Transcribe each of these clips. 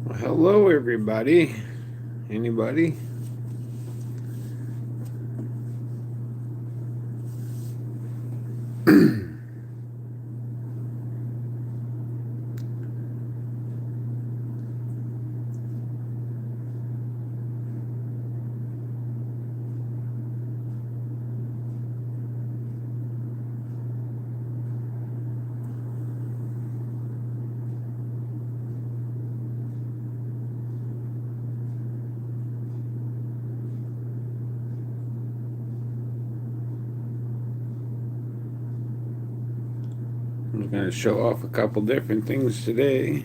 Well, hello, everybody. Anybody? I'm going to show off a couple different things today.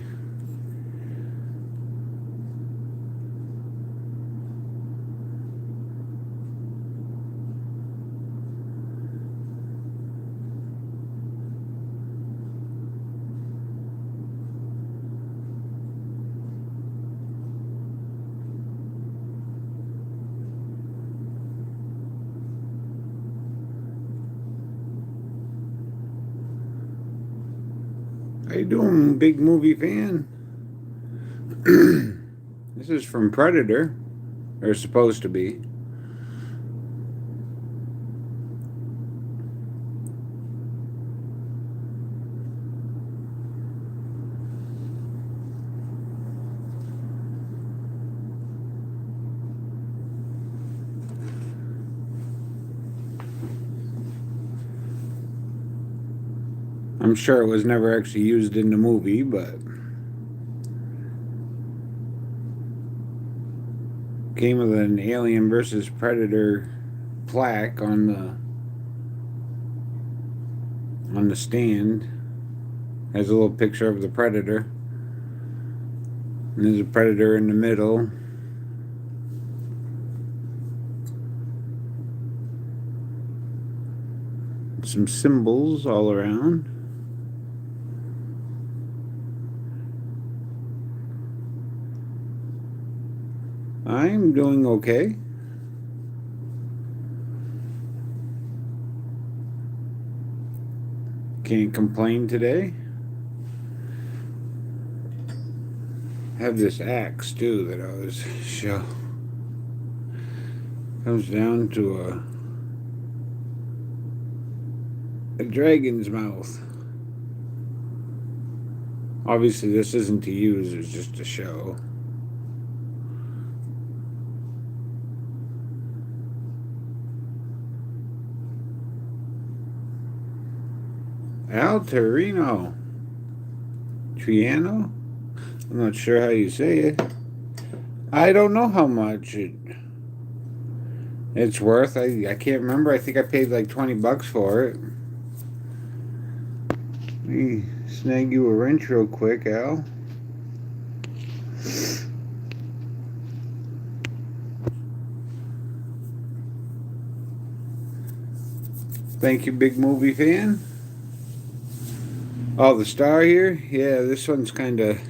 How you doing, big movie fan? This is from Predator, or supposed to be. I'm sure it was never actually used in the movie, but came with an Alien versus Predator plaque on the stand. Has a little picture of the Predator. And there's a Predator in the middle. Some symbols all around. I'm doing okay. Can't complain today. Have this axe too that I was show. Comes down to a dragon's mouth. Obviously, this isn't to use; it's just a show. Al Torino, Triano. I'm not sure how you say it. I don't know how much it's worth. I can't remember. I think I paid like $20 for it. Let me snag you a wrench real quick, Al. Thank you, big movie fan. Oh, the star here? Yeah, this one's kind of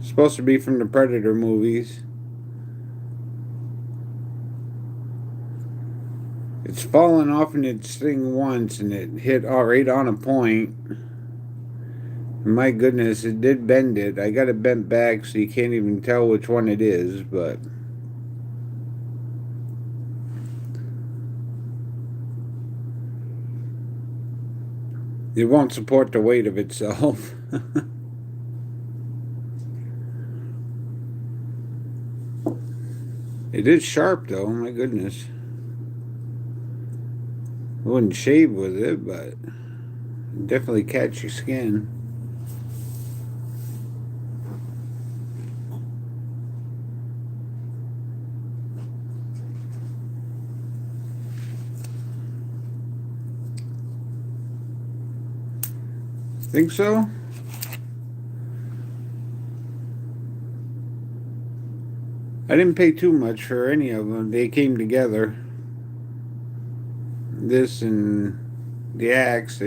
supposed to be from the Predator movies. It's fallen off in its thing once and it hit right on a point. My goodness, it did bend it. I got it bent back so you can't even tell which one it is, but it won't support the weight of itself. It is sharp though, my goodness. I wouldn't shave with it, but definitely catch your skin. Think so? I didn't pay too much for any of them. They came together. This and the axe.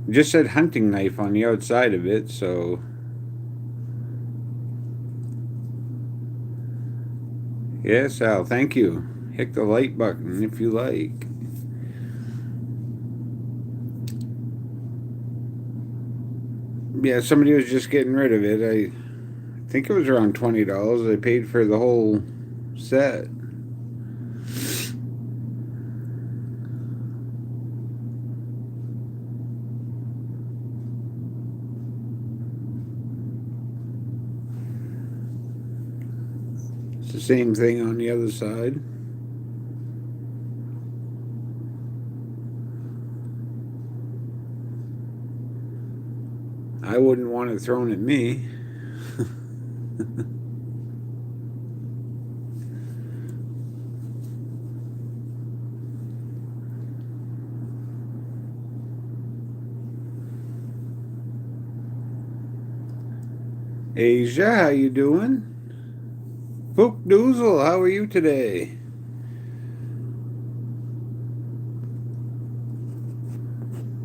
Just said hunting knife on the outside of it, so yes, Al, thank you. Hit the like button if you like. Yeah, somebody was just getting rid of it. I think it was around $20. I paid for the whole set. It's the same thing on the other side. I wouldn't want it thrown at me. Asia, how you doing? Fook Doozle, how are you today?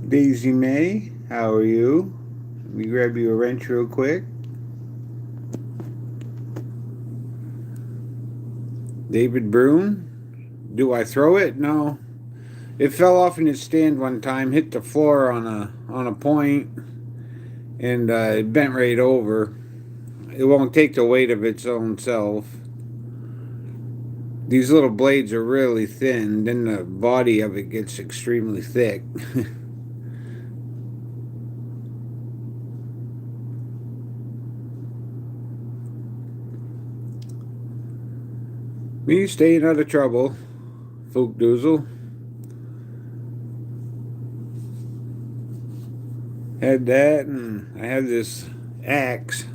Daisy May, how are you? Let me grab you a wrench real quick. David Broom, do I throw it? No. It fell off in its stand one time, hit the floor on a point, and it bent right over. It won't take the weight of its own self. These little blades are really thin, then the body of it gets extremely thick. Me staying out of trouble, Fook Doozle. Had that, and I have this axe.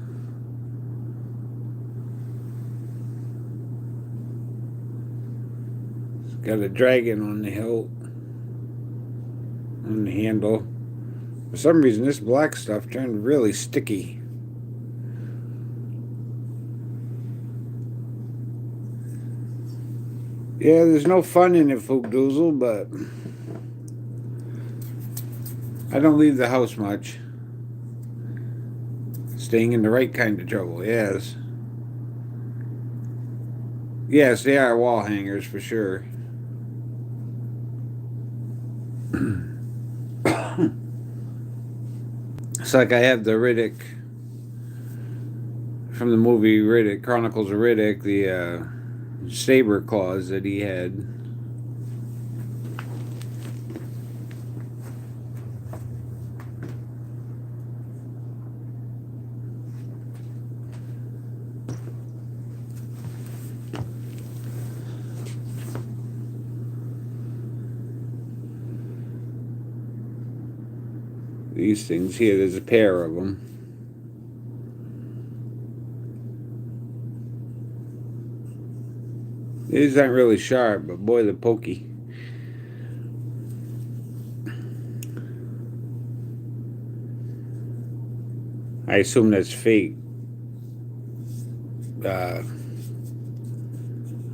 It's got a dragon on the hilt, on the handle. For some reason, this black stuff turned really sticky. Yeah, there's no fun in it, Fook Doozle, but I don't leave the house much. Staying in the right kind of trouble, yes. Yes, they are wall hangers for sure. It's like I have the Riddick from the movie Riddick, Chronicles of Riddick, the saber claws that he had. These things here, there's a pair of them. These aren't really sharp, but boy, they're pokey. I assume that's fake. I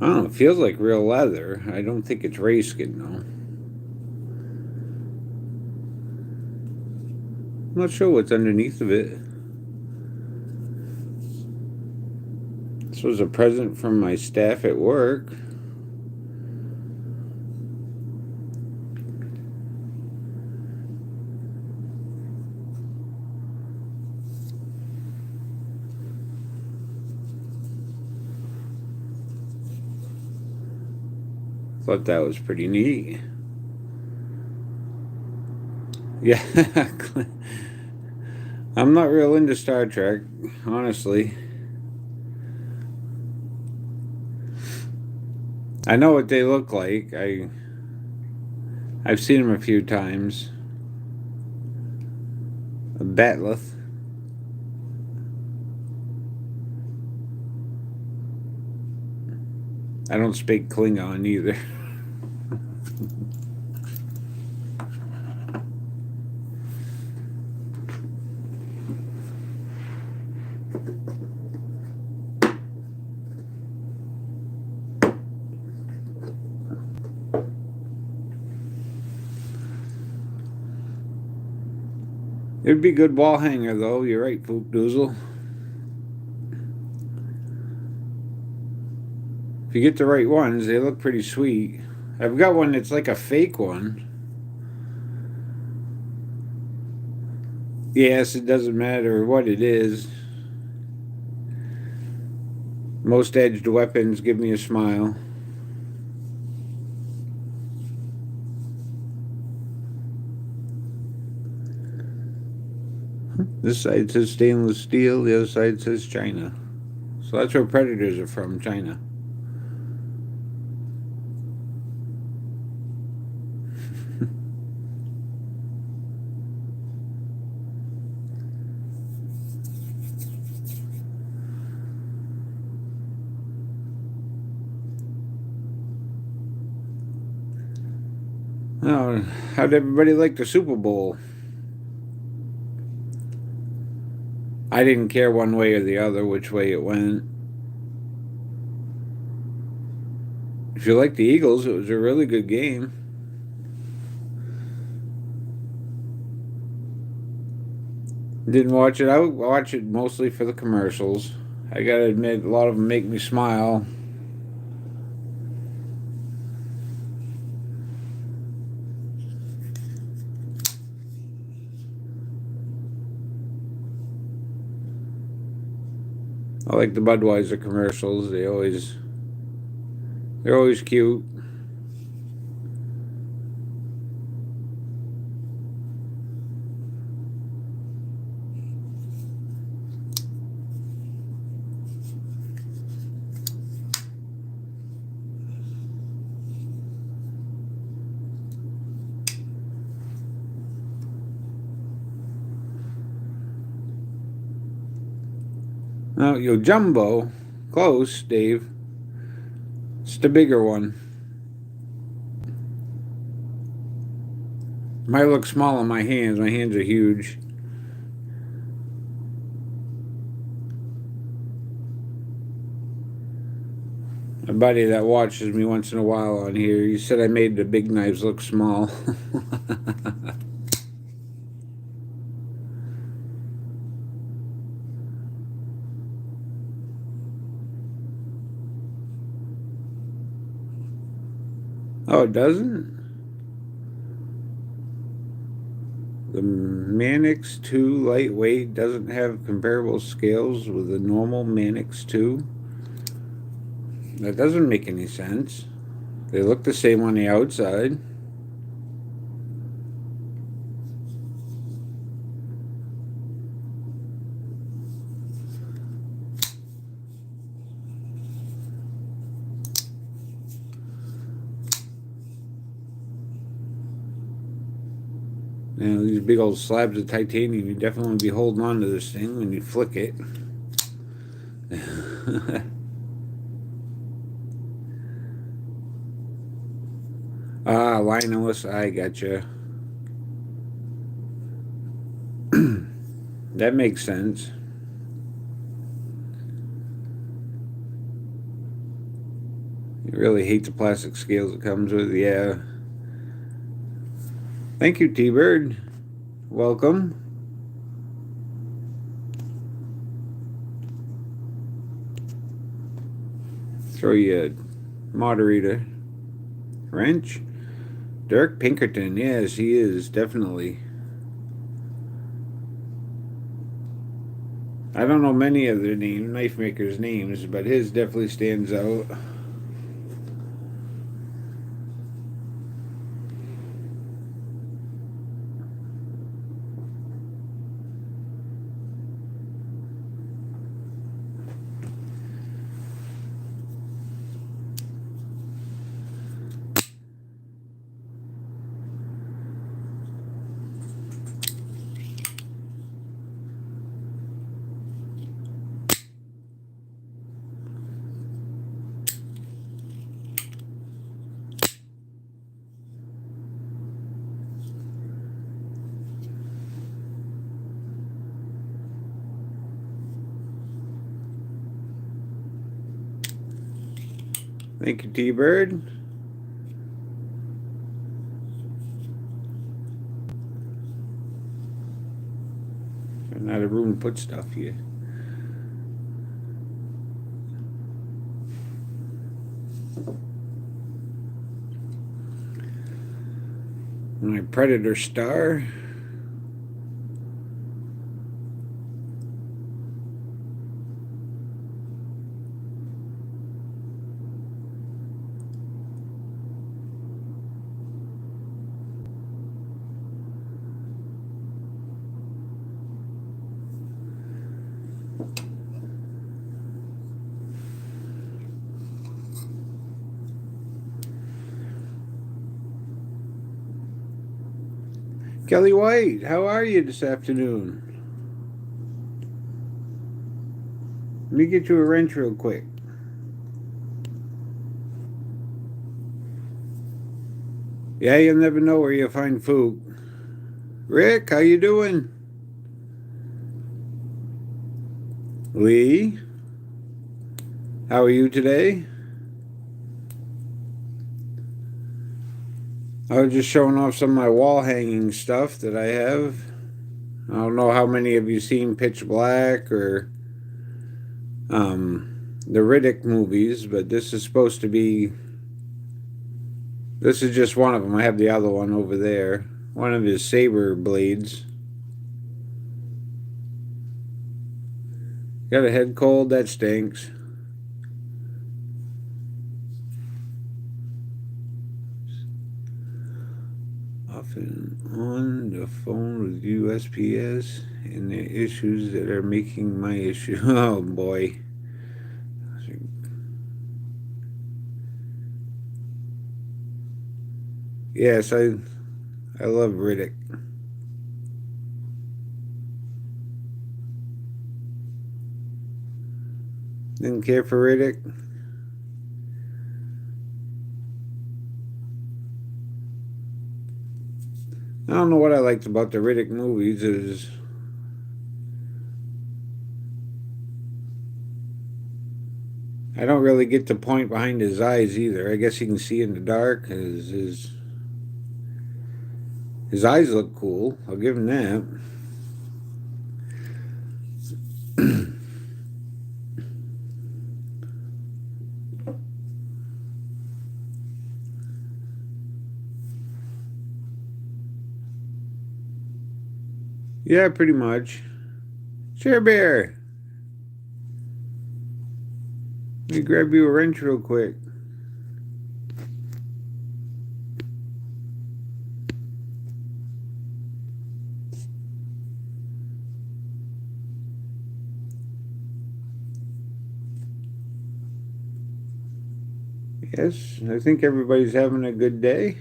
don't know, it feels like real leather. I don't think it's ray skin, though. I'm not sure what's underneath of it. This was a present from my staff at work. Thought that was pretty neat. Yeah, I'm not real into Star Trek, honestly. I know what they look like. I've seen them a few times. A Batleth. I don't speak Klingon either. It'd be a good wall hanger, though. You're right, Fook Doozle. If you get the right ones, they look pretty sweet. I've got one that's like a fake one. Yes, it doesn't matter what it is. Most edged weapons give me a smile. This side says stainless steel, the other side says China. So that's where Predators are from, China. Oh, how'd everybody like the Super Bowl? I didn't care one way or the other which way it went. If you like the Eagles, it was a really good game. Didn't watch it. I would watch it mostly for the commercials. I gotta admit, a lot of them make me smile. I like the Budweiser commercials. They're always cute. Oh, yo, Jumbo. Close, Dave. It's the bigger one. Might look small on my hands. My hands are huge. A buddy that watches me once in a while on here, he said I made the big knives look small. Oh, it doesn't? The Manix 2 lightweight doesn't have comparable scales with the normal Manix 2. That doesn't make any sense. They look the same on the outside. You know, these big old slabs of titanium, you definitely want to be holding on to this thing when you flick it. Ah, Linus, I gotcha. That makes sense. You really hate the plastic scales it comes with, yeah. Thank you, T-Bird. Welcome. Throw you a moderator. Wrench. Dirk Pinkerton, yes, he is, definitely. I don't know many of the knife makers' names, but his definitely stands out. Thank you, T-Bird. Not a room to put stuff here. My Predator Star. Kelly White, how are you this afternoon? Let me get you a wrench real quick. Yeah, you'll never know where you'll find Fook. Rick, how you doing? Lee, how are you today? I was just showing off some of my wall hanging stuff that I have. I don't know how many of you seen Pitch Black or the Riddick movies, but this is supposed to be. This is just one of them. I have the other one over there. One of his saber blades. Got a head cold? That stinks. Often on the phone with USPS and the issues that are making my issue. Oh boy. Yes, I love Riddick. Didn't care for Riddick. I don't know what I liked about the Riddick movies. Is I don't really get the point behind his eyes either. I guess he can see in the dark. His eyes look cool. I'll give him that. Yeah, pretty much. Sure, Bear. Let me grab you a wrench real quick. Yes, I think everybody's having a good day.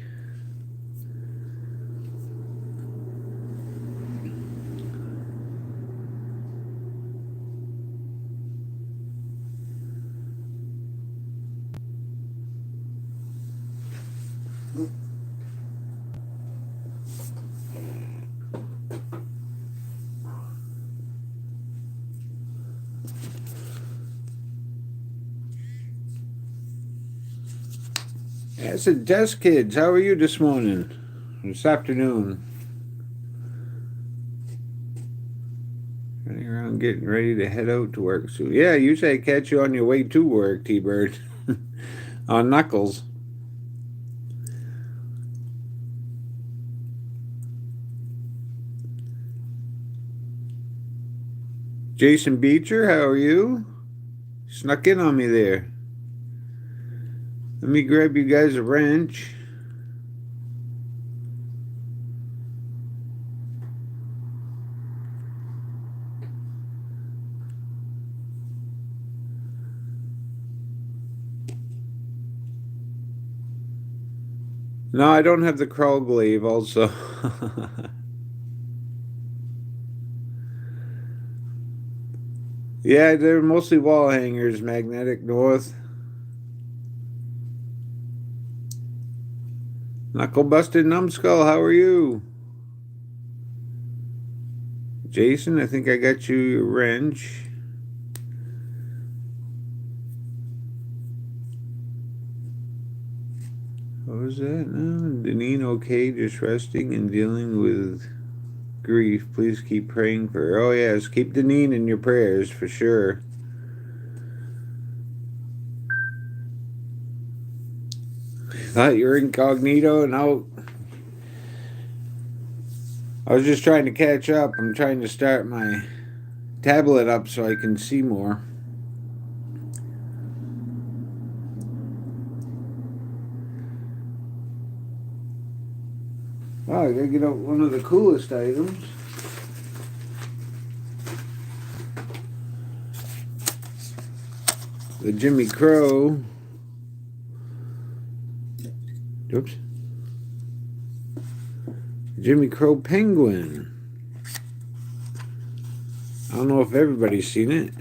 Acid Test Kids, how are you this morning? This afternoon? Running around getting ready to head out to work soon. Yeah, usually I catch you on your way to work, T-Bird. On Knuckles. Jason Beecher, how are you? Snuck in on me there. Let me grab you guys a wrench. No, I don't have the crawl glaive also. Yeah, they're mostly wall hangers, Magnetic North. Knuckle Busted Numbskull, how are you? Jason, I think I got you a wrench. What was that? No, Deneen okay, just resting and dealing with grief. Please keep praying for her. Oh yes, keep Deneen in your prayers for sure. Thought you were incognito and out. I was just trying to catch up. I'm trying to start my tablet up so I can see more. Wow, I gotta get out one of the coolest items. The Jimmy Crow. Oops. Jimmy Crow Penguin. I don't know if everybody's seen it.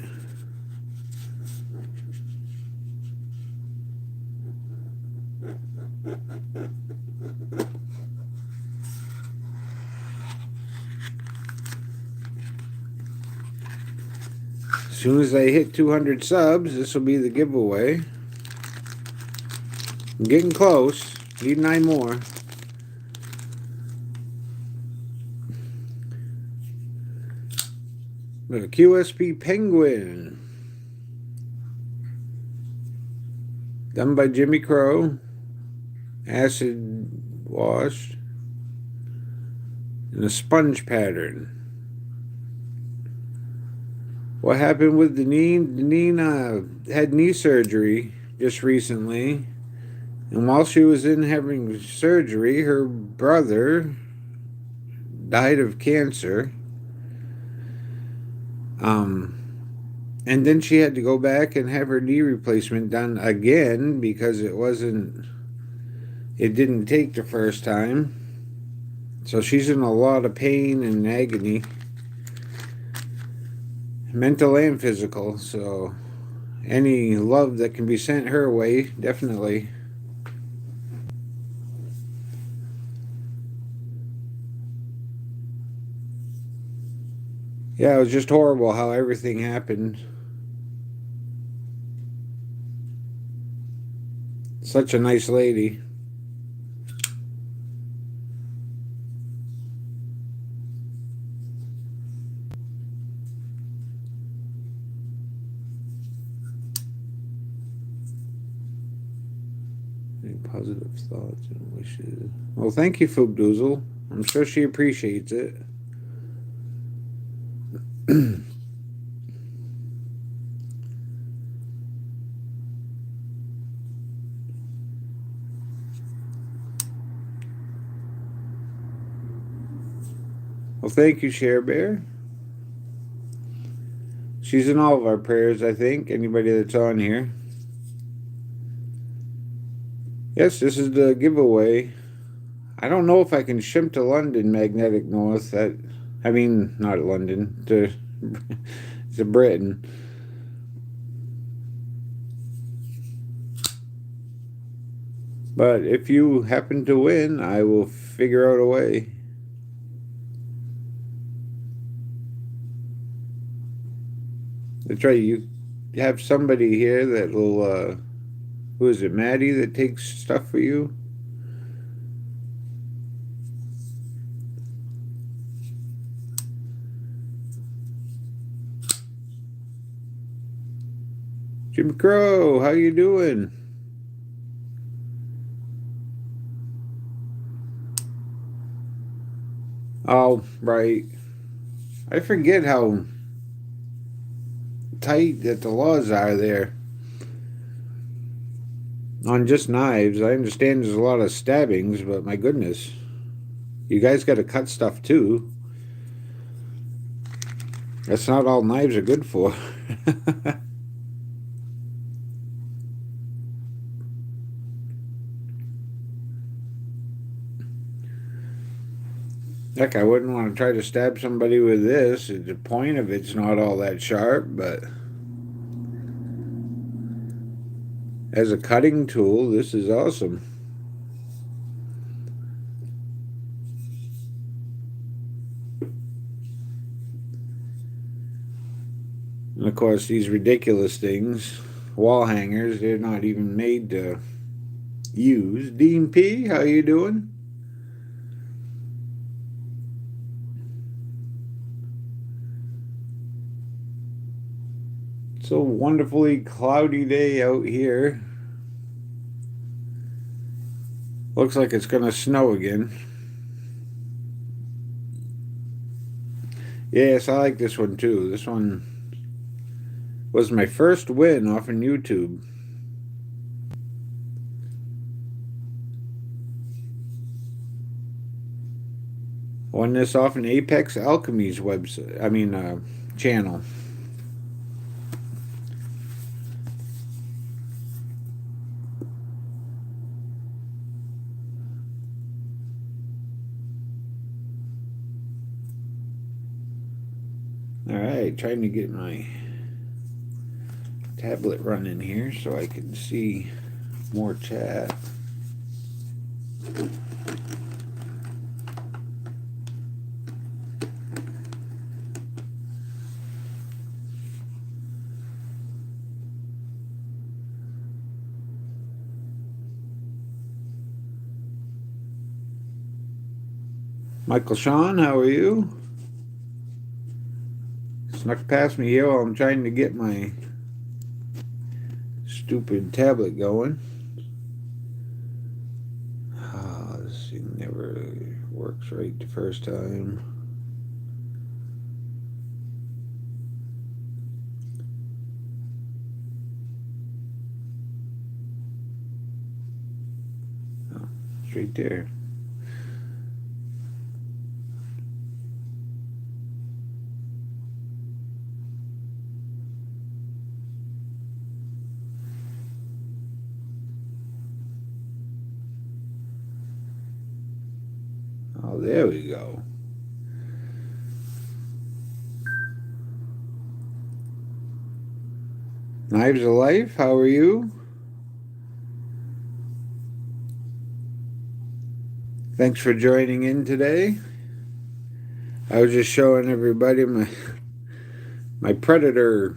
As soon as I hit 200 subs, this will be the giveaway. I'm getting close. Need 9 more. The QSP Penguin. Done by Jimmy Crow. Acid washed. In a sponge pattern. What happened with Deneen? Deneen had knee surgery just recently. And while she was in having surgery, her brother died of cancer. And then she had to go back and have her knee replacement done again because it didn't take the first time. So she's in a lot of pain and agony. Mental and physical. So any love that can be sent her way, definitely. Yeah, it was just horrible how everything happened. Such a nice lady. Any positive thoughts and wishes? Well, thank you, Foobdoozle. I'm sure she appreciates it. Well, thank you, Share Bear. She's in all of our prayers, I think. Anybody that's on here. Yes, this is the giveaway. I don't know if I can ship to London, Magnetic North. Not London, to Britain. But if you happen to win, I will figure out a way. That's right, you have somebody here that will, who is it, Maddie, that takes stuff for you? Jim Crow, how you doing? Oh, right. I forget how tight that the laws are there on just knives. I understand there's a lot of stabbings, but my goodness, you guys got to cut stuff too. That's not all knives are good for. Heck, I wouldn't want to try to stab somebody with this. The point of it's not all that sharp, but as a cutting tool, this is awesome. And of course, these ridiculous things, wall hangers, they're not even made to use. Dean P, how you doing? It's a wonderfully cloudy day out here. Looks like it's going to snow again. Yes, I like this one too. This one was my first win off of YouTube. Won this off an Apex Alchemy's website. Channel. Alright, trying to get my tablet running here so I can see more chat. Michael Sean, how are you? Snuck past me here while I'm trying to get my stupid tablet going. This thing never works right the first time. Oh, it's right there. Oh, there we go. Knives of Life, how are you? Thanks for joining in today. I was just showing everybody my Predator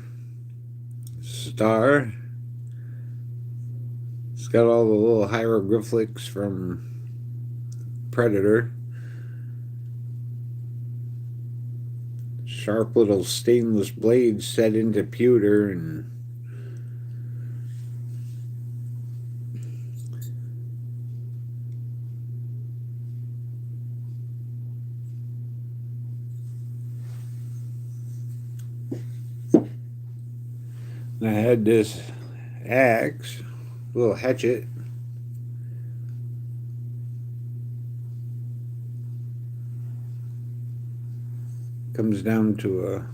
star. It's got all the little hieroglyphics from Predator. Sharp little stainless blades set into pewter, and I had this axe, little hatchet. Comes down to a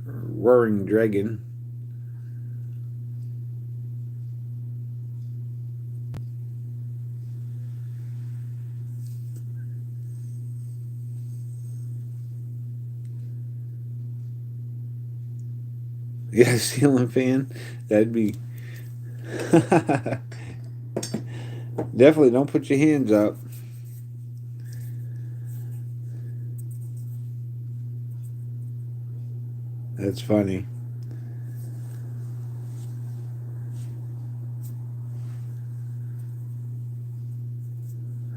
roaring dragon. Yeah, ceiling fan. That'd be definitely don't put your hands up. That's funny.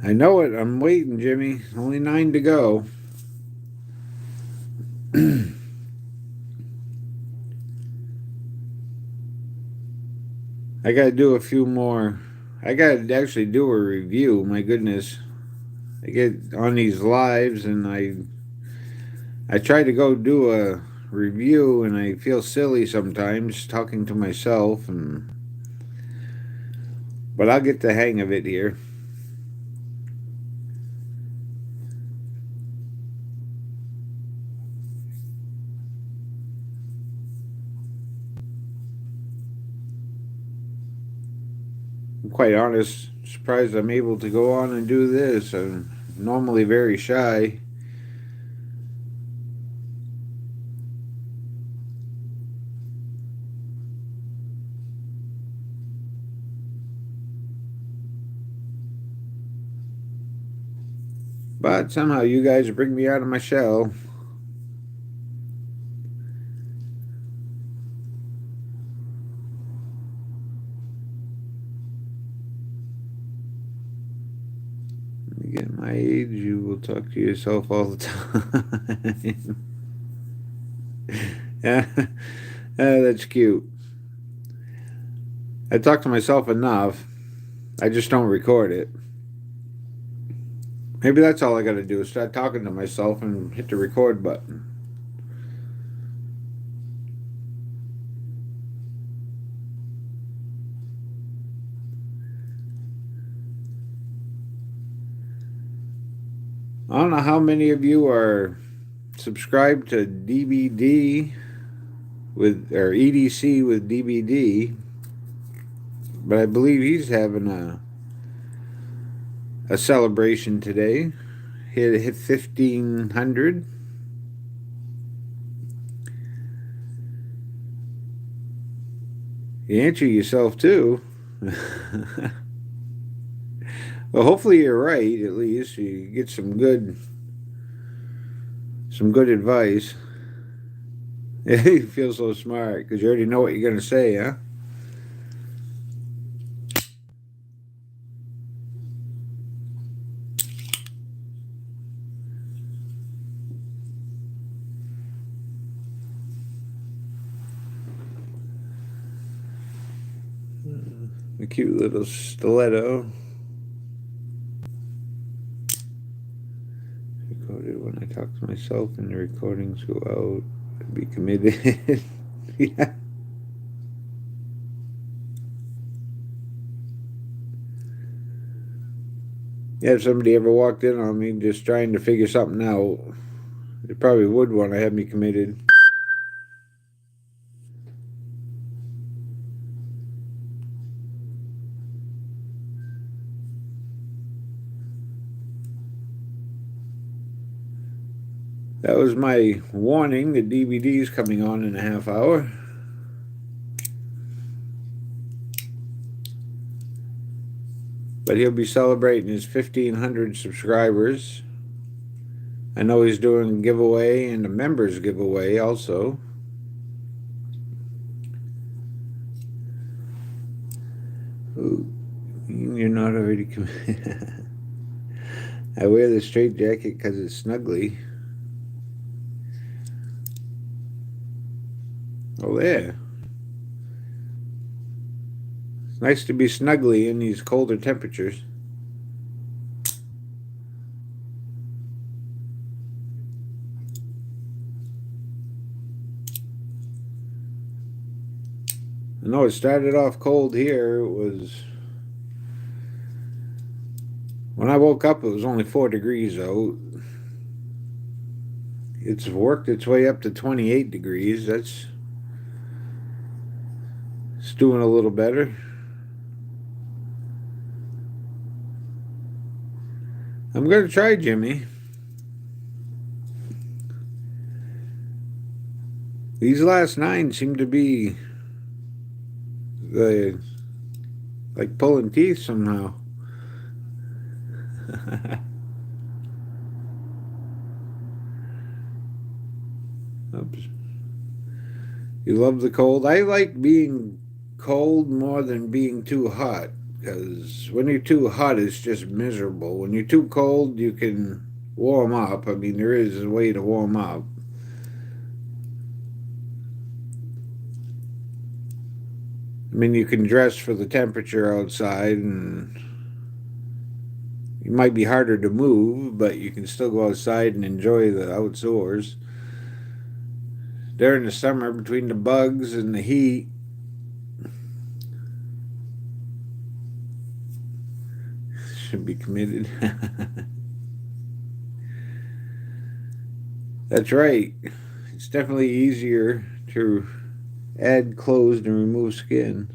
I know it. I'm waiting, Jimmy. Only 9 to go. I gotta do a few more. I gotta actually do a review. My goodness. I get on these lives and I try to go do a review and I feel silly sometimes talking to myself, but I'll get the hang of it here. I'm quite honest, surprised I'm able to go on and do this. I'm normally very shy. But somehow you guys bring me out of my shell. When you get my age, you will talk to yourself all the time. Yeah, that's cute. I talk to myself enough. I just don't record it. Maybe that's all I gotta do is start talking to myself and hit the record button. I don't know how many of you are subscribed to DVD with or EDC with DVD, but I believe he's having a celebration today. He hit 1,500. You answer yourself too. Well, hopefully you're right. At least you get some good advice. You feel so smart because you already know what you're gonna say, huh? A cute little stiletto. Recorded when I talk to myself and the recordings go out. Be committed. Yeah. Yeah, if somebody ever walked in on me just trying to figure something out, they probably would want to have me committed. That was my warning. The DVD's coming on in a half hour. But he'll be celebrating his 1,500 subscribers. I know he's doing a giveaway and a members giveaway also. Ooh, you're not already committed. I wear the straight jacket because it's snuggly. Oh, yeah. It's nice to be snuggly in these colder temperatures. I know it started off cold here. It was when I woke up. It was only 4 degrees out. It's worked its way up to 28 degrees. It's doing a little better. I'm gonna try Jimmy. These last 9 seem to be the like pulling teeth somehow. Oops. You love the cold? I like being cold more than being too hot because when you're too hot, it's just miserable. When you're too cold, you can warm up. I mean, there is a way to warm up. I mean, you can dress for the temperature outside, and it might be harder to move, but you can still go outside and enjoy the outdoors. During the summer, between the bugs and the heat, should be committed. That's right. It's definitely easier to add clothes and remove skin.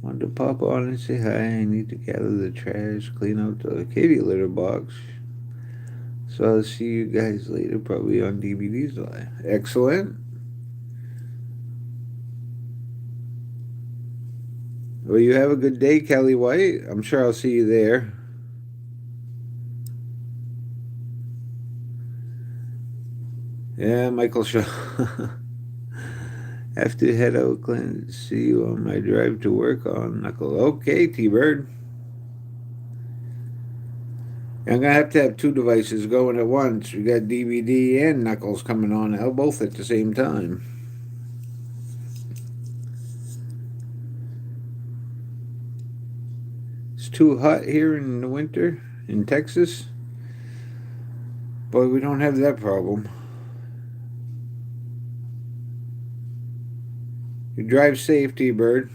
Want to pop on and say hi. I need to gather the trash, clean out the kitty litter box. So I'll see you guys later, probably on DVDs live. Excellent. Well, you have a good day, Kelly White. I'm sure I'll see you there. Yeah, Michael Shaw. Have to head out, Clint. See you on my drive to work on Knuckle. Okay, T-Bird. I'm gonna have to have 2 devices going at once. We got DVD and Knuckles coming on now, both at the same time. It's too hot here in the winter in Texas. Boy, we don't have that problem. You drive safe, T-Bird.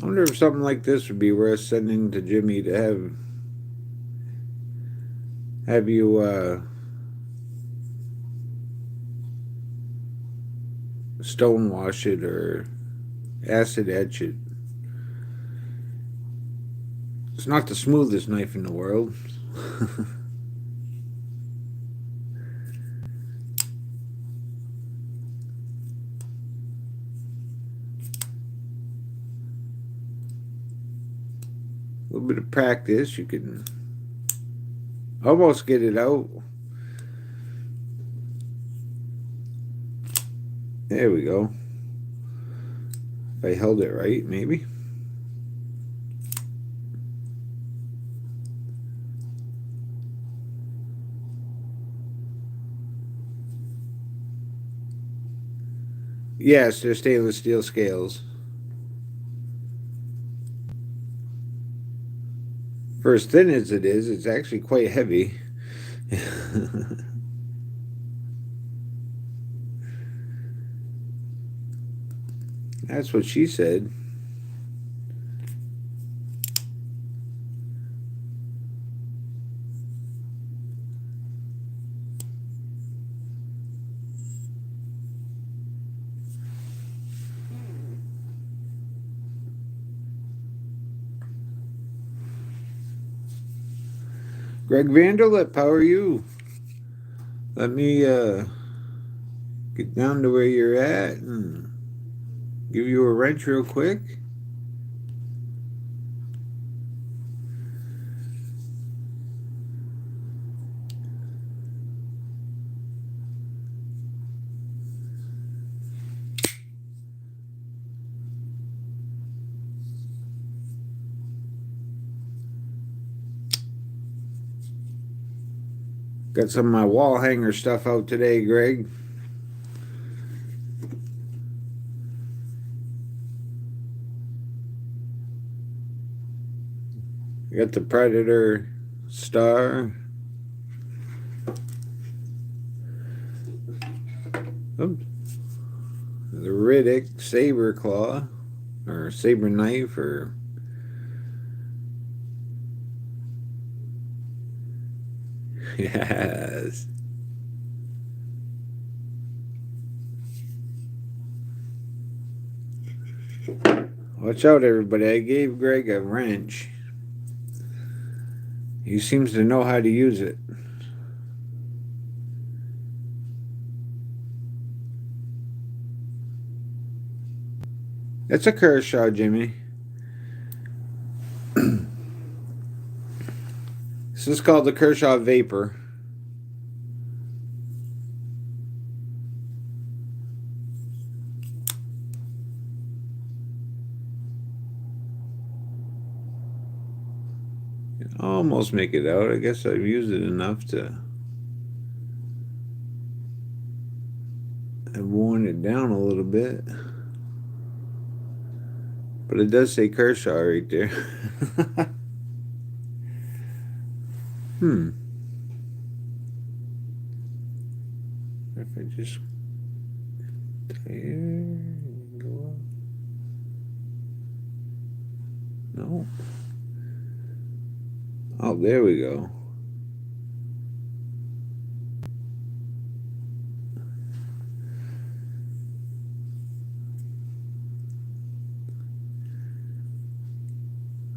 I wonder if something like this would be worth sending to Jimmy to have you stonewash it or acid etch it. It's not the smoothest knife in the world. A little bit of practice, you can almost get it out. There we go. If I held it right, maybe. Yes, they're stainless steel scales. For as thin as it is, it's actually quite heavy. That's what she said. Greg Vanderlip, how are you? Let me get down to where you're at and give you a wrench real quick. Got some of my wall hanger stuff out today, Greg. I got the Predator Star. Oops. The Riddick Saber Claw, or Saber Knife, or yes. Watch out, everybody. I gave Greg a wrench. He seems to know how to use it. That's a Kershaw, Jimmy. This is called the Kershaw Vapor. Almost make it out. I guess I've used it enough to have worn it down a little bit. But it does say Kershaw right there. If I just go up. No. Oh, there we go.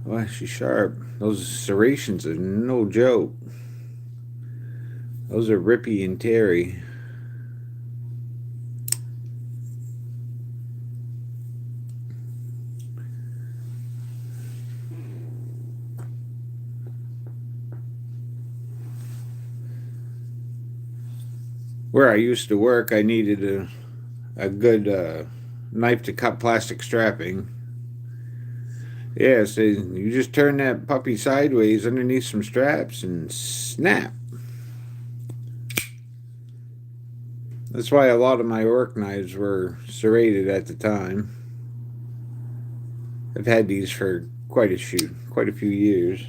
Wow, she's sharp. Those serrations are no joke. Those are Rippy and Terry. Where I used to work, I needed a good knife to cut plastic strapping. Yeah, so you just turn that puppy sideways underneath some straps and snap. That's why a lot of my work knives were serrated at the time. I've had these for quite a few years.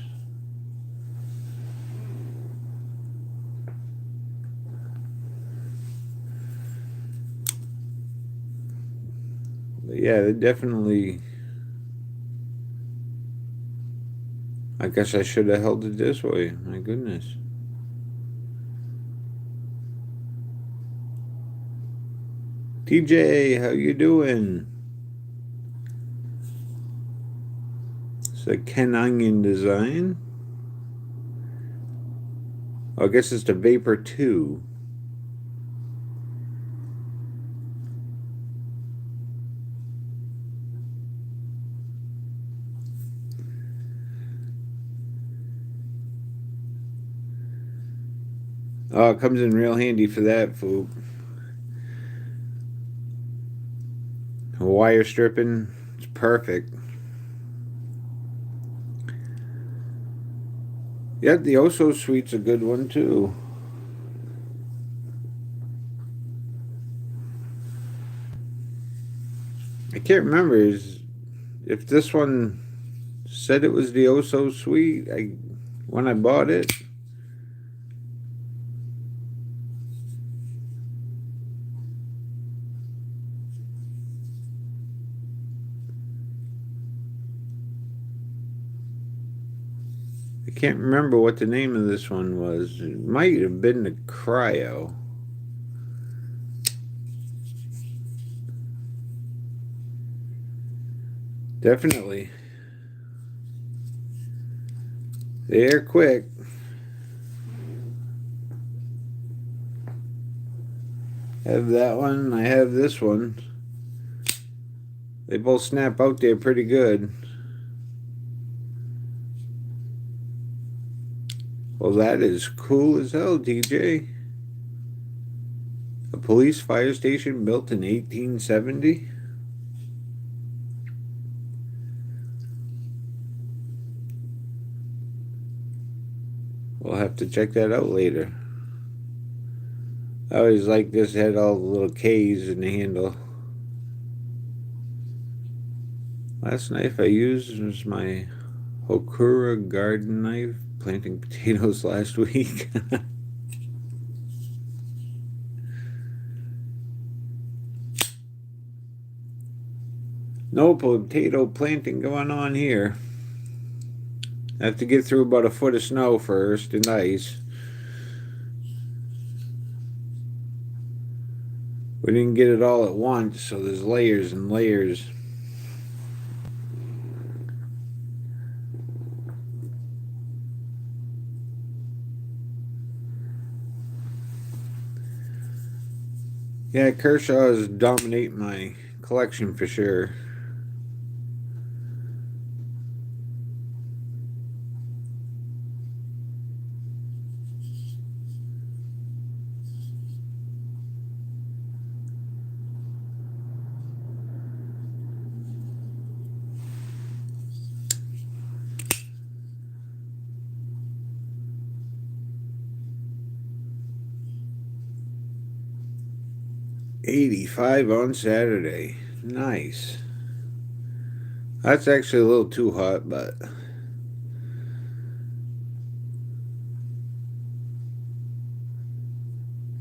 But yeah, they definitely I guess I should have held it this way. My goodness. TJ, how you doing? It's a Ken Onion design. Oh, I guess it's the Vapor 2. Oh, it comes in real handy for that, food. Wire stripping, it's perfect. Yeah, the Oso Sweet's a good one too. I can't remember if this one said it was the Oso Sweet when I bought it. I can't remember what the name of this one was. It might have been the Cryo. Definitely. They're quick. I have that one. I have this one. They both snap out there pretty good. Well, that is cool as hell, DJ. A police fire station built in 1870? We'll have to check that out later. I always like this, had all the little K's in the handle. Last knife I used was my Hokura garden knife, planting potatoes last week. No potato planting going on here. I have to get through about a foot of snow first and ice. We didn't get it all at once, so there's layers and layers. Yeah, Kershaw is dominating my collection for sure. $85 on Saturday. Nice. That's actually a little too hot, but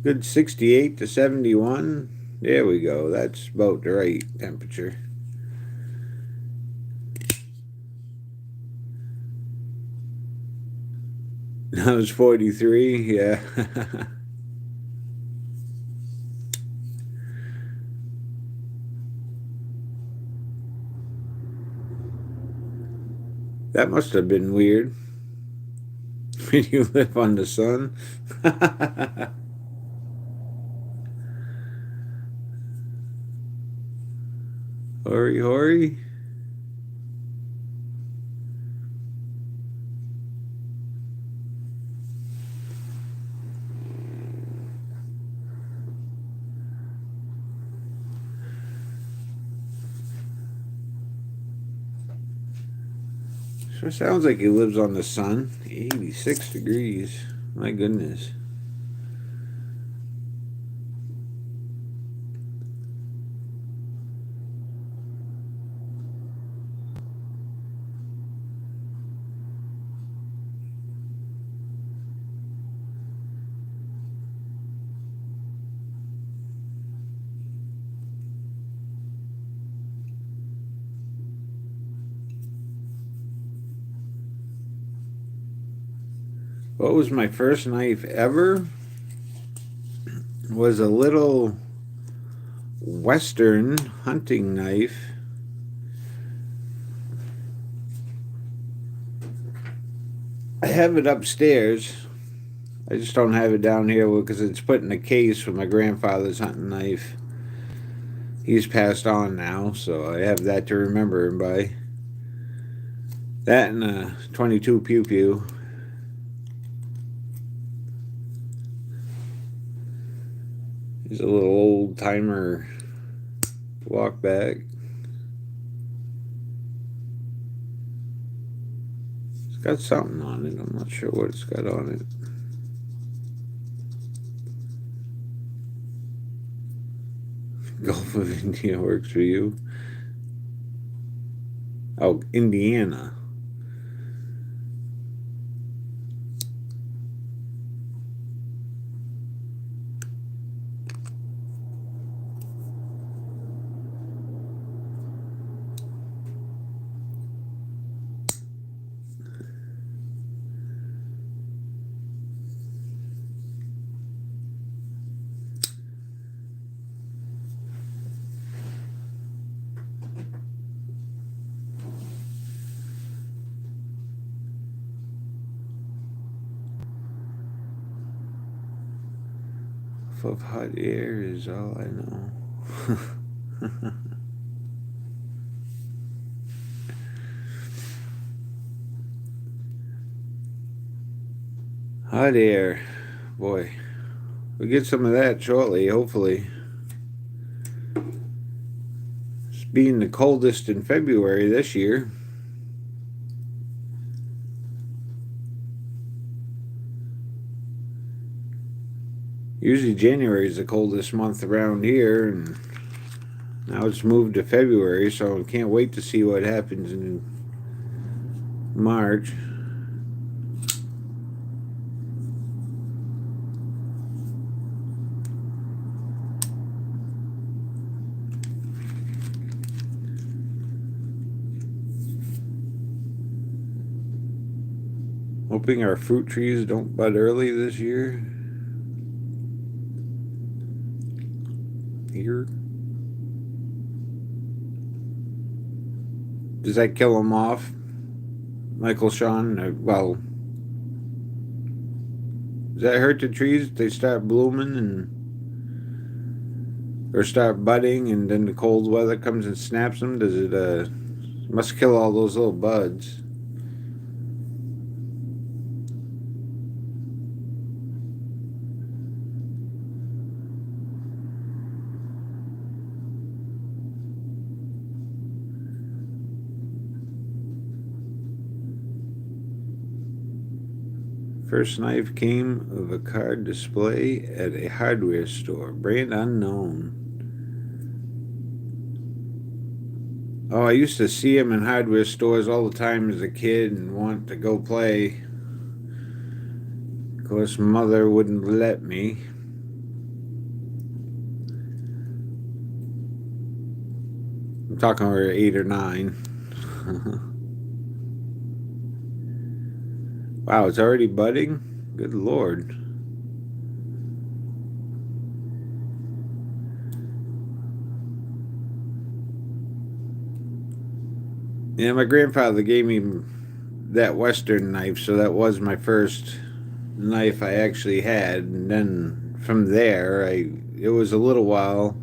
good 68 to 71. There we go. That's about the right temperature. Now it's 43. Yeah. That must have been weird. When you live on the sun. Hurry, hurry. Sure sounds like he lives on the sun. 86 degrees. My goodness. What was my first knife ever? Was a little Western hunting knife. I have it upstairs. I just don't have it down here because it's put in a case for my grandfather's hunting knife. He's passed on now, so I have that to remember him by. That and a 22 Pew Pew. He's a little old timer walk back. It's got something on it. I'm not sure what it's got on it. Gulf of India works for you. Oh, Indiana. Of hot air is all I know. Hot air. Boy. We'll get some of that shortly, hopefully. It's being the coldest in February this year. Usually January is the coldest month around here, and now it's moved to February, so I can't wait to see what happens in March. Hoping our fruit trees don't bud early this year. Here. Does that kill them off, Michael Sean? Well, does that hurt the trees? They start blooming or start budding, and then the cold weather comes and snaps them. Does it? Must kill all those little buds. First knife came of a card display at a hardware store. Brand unknown. Oh, I used to see them in hardware stores all the time as a kid and want to go play. Of course, mother wouldn't let me. I'm talking we were 8 or 9. Wow, it's already budding? Good Lord. Yeah, my grandfather gave me that Western knife, so that was my first knife I actually had. And then from there, it was a little while,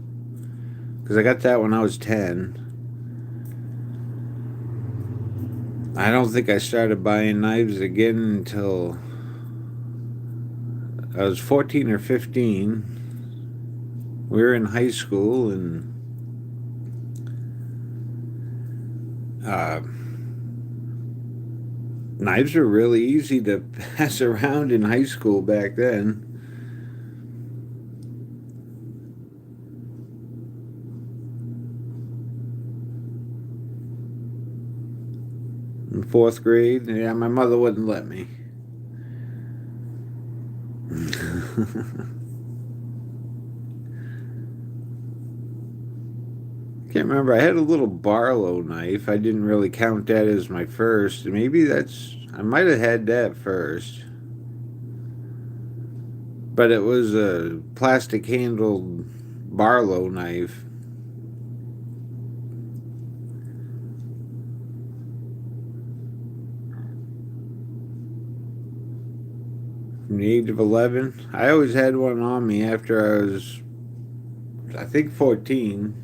because I got that when I was 10. I don't think I started buying knives again until I was 14 or 15. We were in high school, and knives were really easy to pass around in high school back then. In 4th grade, yeah, my mother wouldn't let me. Can't remember. I had a little Barlow knife. I didn't really count that as my first. Maybe I might have had that first. but it was a plastic handled Barlow knife. From the age of 11, I always had one on me after I was, I think, 14.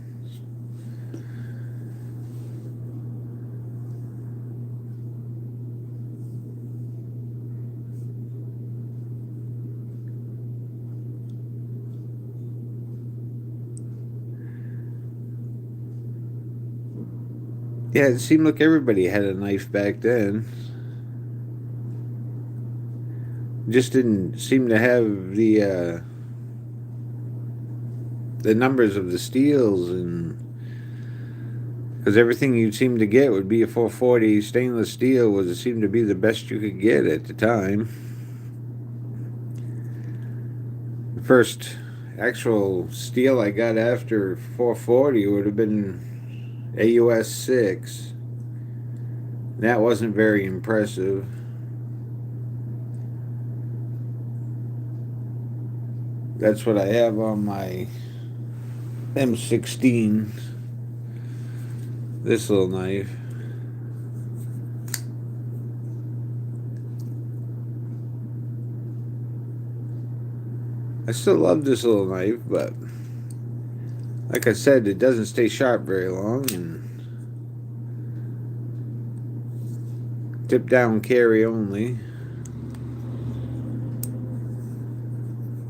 Yeah, it seemed like everybody had a knife back then. Just didn't seem to have the numbers of the steels, and because everything you seemed to get would be a 440 stainless steel was it seemed to be the best you could get at the time. The first actual steel I got after 440 would have been AUS 6. That wasn't very impressive. That's what I have on my M16. This little knife. I still love this little knife, but like I said, it doesn't stay sharp very long, and tip down carry only.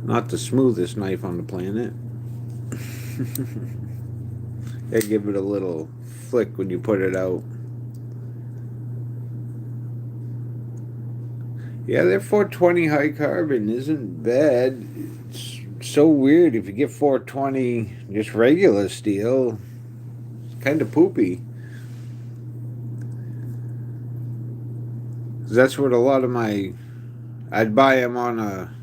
Not the smoothest knife on the planet. Gotta give it a little flick when you put it out. Yeah, that 420 high carbon isn't bad. It's so weird if you get 420 just regular steel. It's kind of poopy. That's what a lot of my... I'd buy them on a...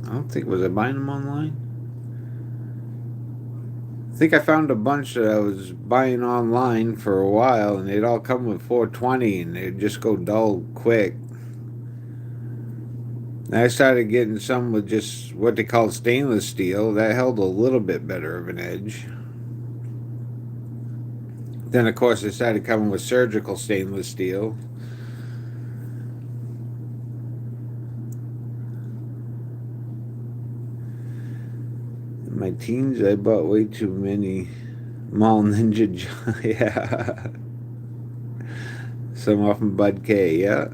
I don't think... Was I buying them online? I think I found a bunch that I was buying online for a while, and they'd all come with 420, and they'd just go dull quick. And I started getting some with just what they call stainless steel. That held a little bit better of an edge. Then, of course, they started coming with surgical stainless steel. In my teens, I bought way too many Mall Ninja. Yeah. Some off from Bud K, yeah.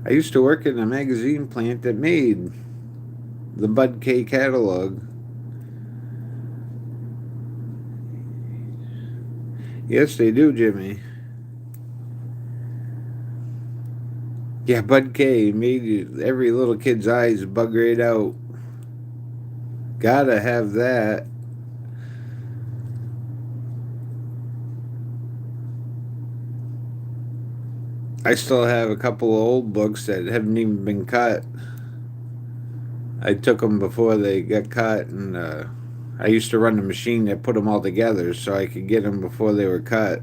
I used to work in a magazine plant that made the Bud K catalog. Yes, they do, Jimmy. Yeah, Bud K made every little kid's eyes bug right out. Gotta have that. I still have a couple of old books that haven't even been cut. I took them before they got cut, and I used to run the machine that put them all together so I could get them before they were cut.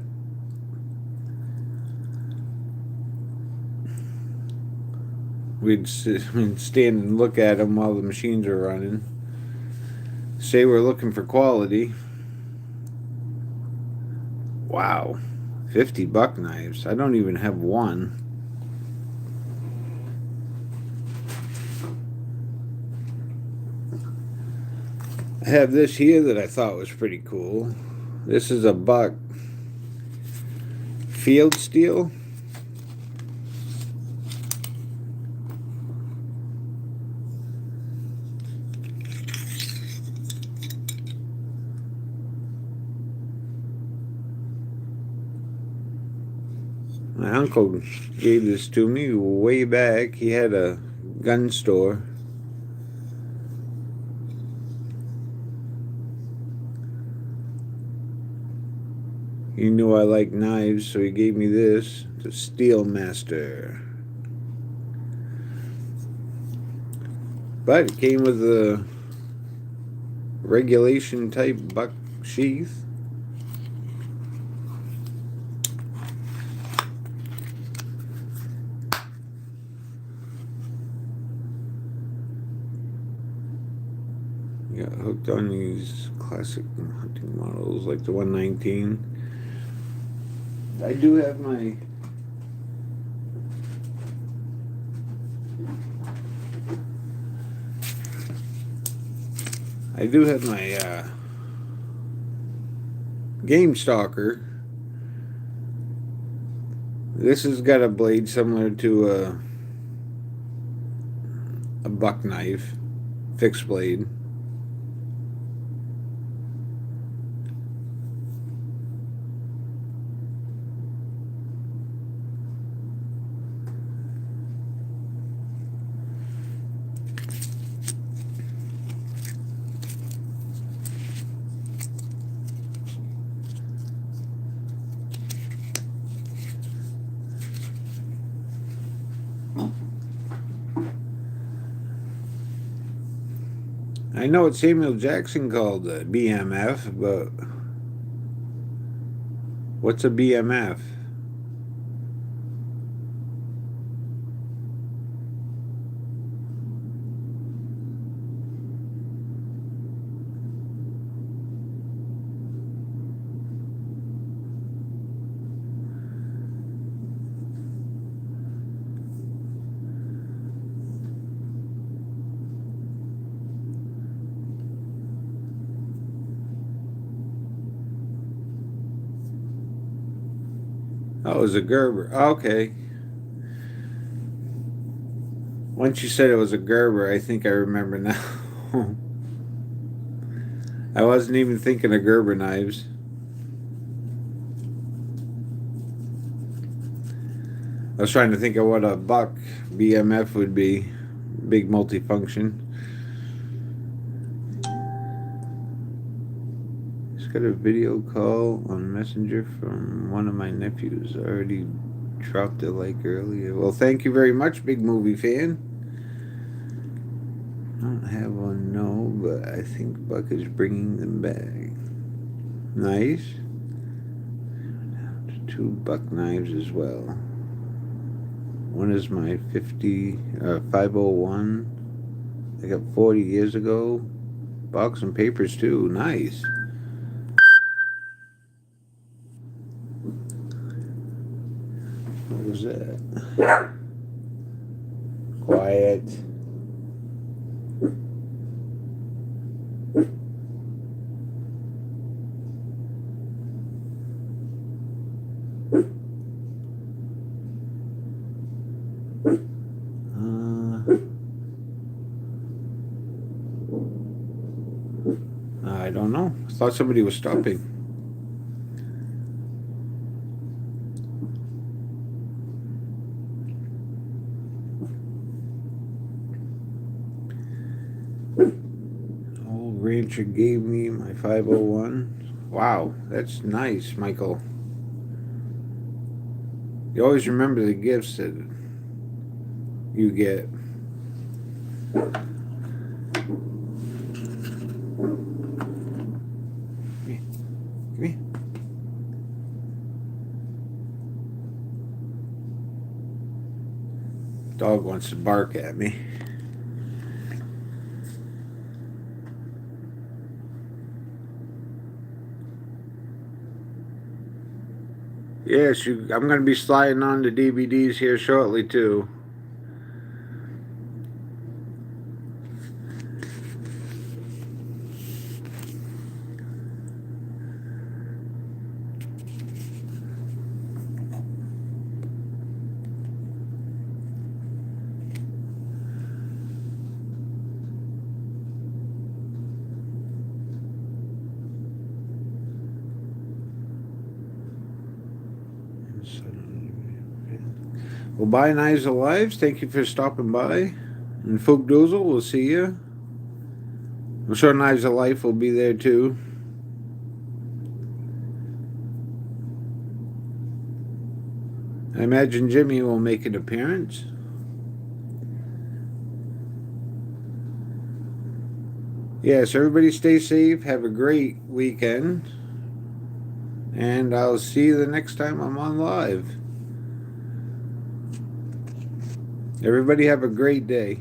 We'd stand and look at them while the machines were running. Say we're looking for quality. Wow. $50 knives. I don't even have one. I have this here that I thought was pretty cool. This is a buck field steel. My uncle gave this to me way back. He had a gun store. He knew I liked knives, so he gave me this. The Steel Master. But it came with a regulation type buck sheath. Got hooked on these classic hunting models like the 119. I do have my Game Stalker. This has got a blade similar to a buck knife, fixed blade. I know what Samuel Jackson called a BMF, but what's a BMF? Oh, it was a Gerber. Okay. Once you said it was a Gerber, I think I remember now. I wasn't even thinking of Gerber knives. I was trying to think of what a buck BMF would be. Big multifunction. Just got a video call on Messenger from one of my nephews. I already dropped a like earlier. Well, thank you very much, big movie fan. I don't have one, no, but I think Buck is bringing them back. Nice. Two buck knives as well. One is my 501. I got 40 years ago. Box and papers too. Nice. What was that? Quiet. I don't know. I thought somebody was stopping. Old rancher gave me my 501. Wow, that's nice, Michael. You always remember the gifts that you get. Come here. Dog wants to bark at me. Yes, I'm going to be sliding on the DVDs here shortly too. Well, bye, Knives Alive. Thank you for stopping by. And Fook Doozle, we'll see you. I'm sure Knives of Life will be there too. I imagine Jimmy will make an appearance. Yes, everybody stay safe. Have a great weekend. And I'll see you the next time I'm on live. Everybody have a great day.